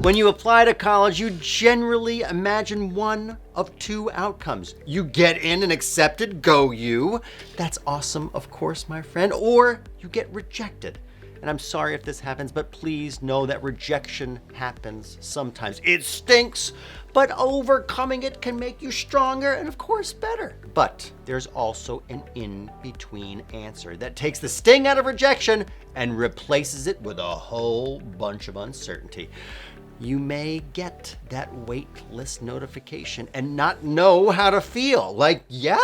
When you apply to college, you generally imagine one of two outcomes. You get in and accepted, go you. That's awesome, of course, my friend. Or you get rejected. And I'm sorry if this happens, but please know that rejection happens sometimes. It stinks, but overcoming it can make you stronger and, of course, better. But there's also an in-between answer that takes the sting out of rejection and replaces it with a whole bunch of uncertainty. You may get that waitlist notification and not know how to feel. Like, yeah.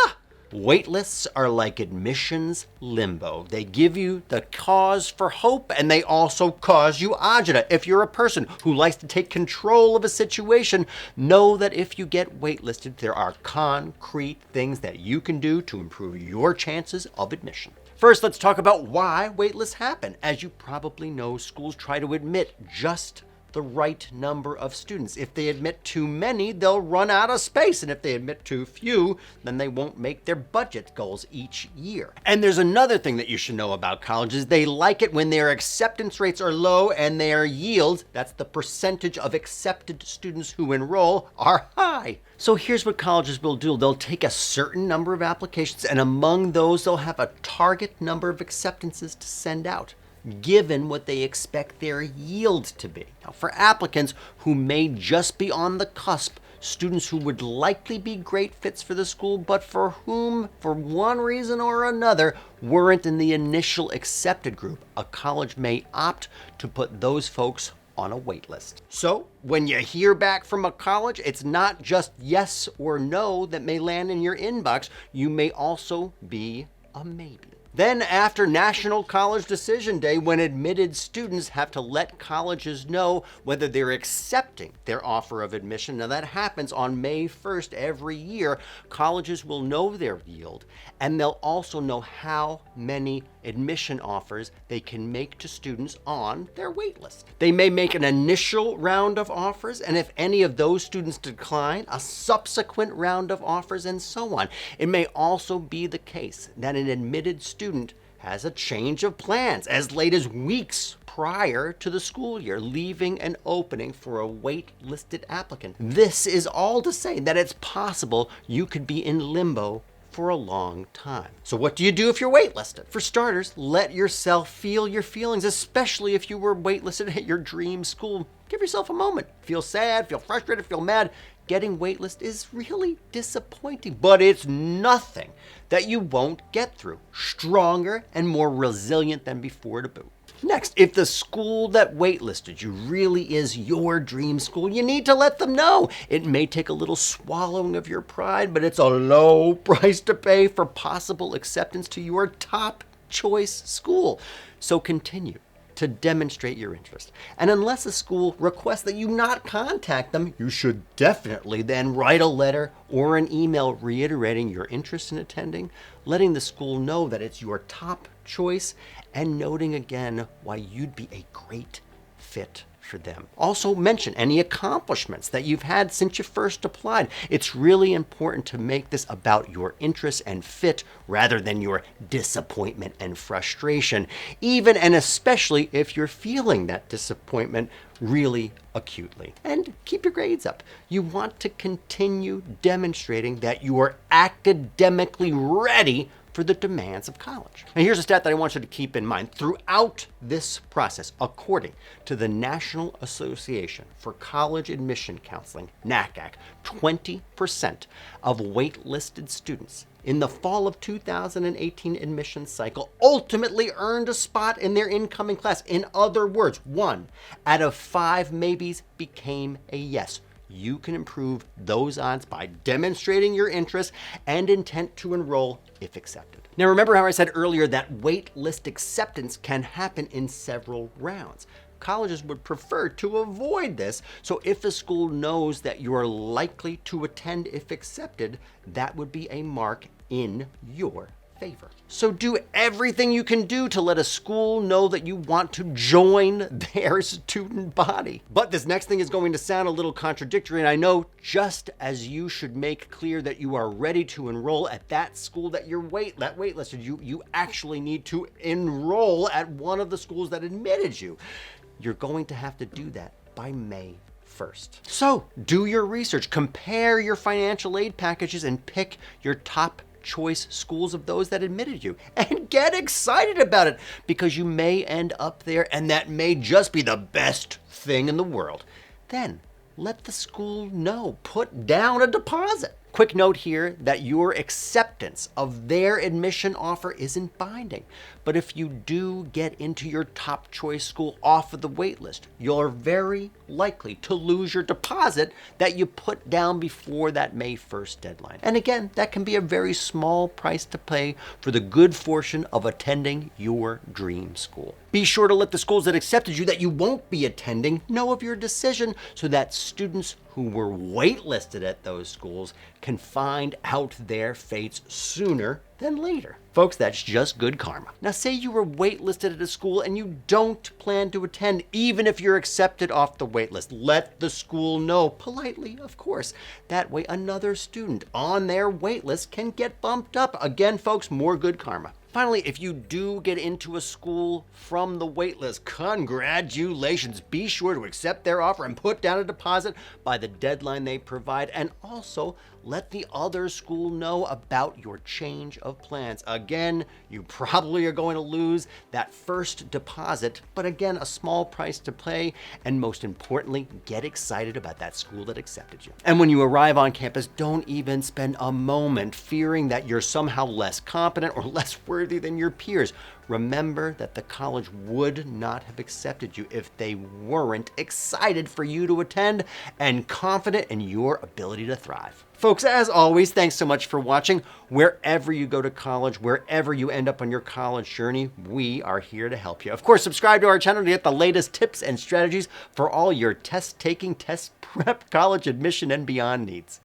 Waitlists are like admissions limbo. They give you the cause for hope and they also cause you agita. If you're a person who likes to take control of a situation, know that if you get waitlisted, there are concrete things that you can do to improve your chances of admission. First, let's talk about why waitlists happen. As you probably know, schools try to admit just the right number of students. If they admit too many, they'll run out of space. And if they admit too few, then they won't make their budget goals each year. And there's another thing that you should know about colleges. They like it when their acceptance rates are low and their yields, that's the percentage of accepted students who enroll, are high. So here's what colleges will do. They'll take a certain number of applications and among those, they'll have a target number of acceptances to send out, given what they expect their yield to be. Now, for applicants who may just be on the cusp, students who would likely be great fits for the school, but for whom, for one reason or another, weren't in the initial accepted group, a college may opt to put those folks on a wait list. So when you hear back from a college, it's not just yes or no that may land in your inbox. You may also be a maybe. Then after National College Decision Day, when admitted students have to let colleges know whether they're accepting their offer of admission. Now that happens on May 1st every year. Colleges will know their yield and they'll also know how many admission offers they can make to students on their wait list. They may make an initial round of offers, and if any of those students decline, a subsequent round of offers, and so on. It may also be the case that an admitted student has a change of plans as late as weeks prior to the school year, leaving an opening for a wait-listed applicant. This is all to say that it's possible you could be in limbo for a long time. So what do you do if you're waitlisted? For starters, let yourself feel your feelings, especially if you were waitlisted at your dream school. Give yourself a moment. Feel sad, feel frustrated, feel mad. Getting waitlisted is really disappointing, but it's nothing that you won't get through. Stronger and more resilient than before to boot. Next, if the school that waitlisted you really is your dream school, you need to let them know. It may take a little swallowing of your pride, but it's a low price to pay for possible acceptance to your top choice school. So continue to demonstrate your interest. And unless a school requests that you not contact them, you should definitely then write a letter or an email reiterating your interest in attending, letting the school know that it's your top choice, and noting again why you'd be a great fit for them. Also mention any accomplishments that you've had since you first applied. It's really important to make this about your interests and fit rather than your disappointment and frustration, even and especially if you're feeling that disappointment really acutely. And keep your grades up. You want to continue demonstrating that you are academically ready for the demands of college. And here's a stat that I want you to keep in mind. Throughout this process, according to the National Association for College Admission Counseling, NACAC, 20% of waitlisted students in the fall of 2018 admission cycle ultimately earned a spot in their incoming class. In other words, 1 out of 5 maybes became a yes. You can improve those odds by demonstrating your interest and intent to enroll if accepted. Now remember how I said earlier that wait list acceptance can happen in several rounds. Colleges would prefer to avoid this, so if a school knows that you are likely to attend if accepted, that would be a mark in your favor. So do everything you can do to let a school know that you want to join their student body. But this next thing is going to sound a little contradictory, and I know just as you should make clear that you are ready to enroll at that school that you're waitlisted, you actually need to enroll at one of the schools that admitted you. You're going to have to do that by May first. So do your research, compare your financial aid packages, and pick your top choice schools of those that admitted you, and get excited about it, because you may end up there and that may just be the best thing in the world. Then let the school know, put down a deposit. Quick note here that your acceptance of their admission offer isn't binding, but if you do get into your top choice school off of the wait list, you're very likely to lose your deposit that you put down before that May 1st deadline. And again, that can be a very small price to pay for the good fortune of attending your dream school. Be sure to let the schools that accepted you that you won't be attending know of your decision, so that students who were waitlisted at those schools can find out their fates sooner than later. Folks, that's just good karma. Now, say you were waitlisted at a school and you don't plan to attend, even if you're accepted off the waitlist. Let the school know, politely, of course. That way, another student on their waitlist can get bumped up. Again, folks, more good karma. Finally, if you do get into a school from the waitlist, congratulations. Be sure to accept their offer and put down a deposit by the deadline they provide, and also let the other school know about your change of plans. Again, you probably are going to lose that first deposit, but again, a small price to pay, and most importantly, get excited about that school that accepted you. And when you arrive on campus, don't even spend a moment fearing that you're somehow less competent or less worthy than your peers. Remember that the college would not have accepted you if they weren't excited for you to attend and confident in your ability to thrive. Folks, as always, thanks so much for watching. Wherever you go to college, wherever you end up on your college journey, we are here to help you. Of course, subscribe to our channel to get the latest tips and strategies for all your test taking, test prep, college admission, and beyond needs.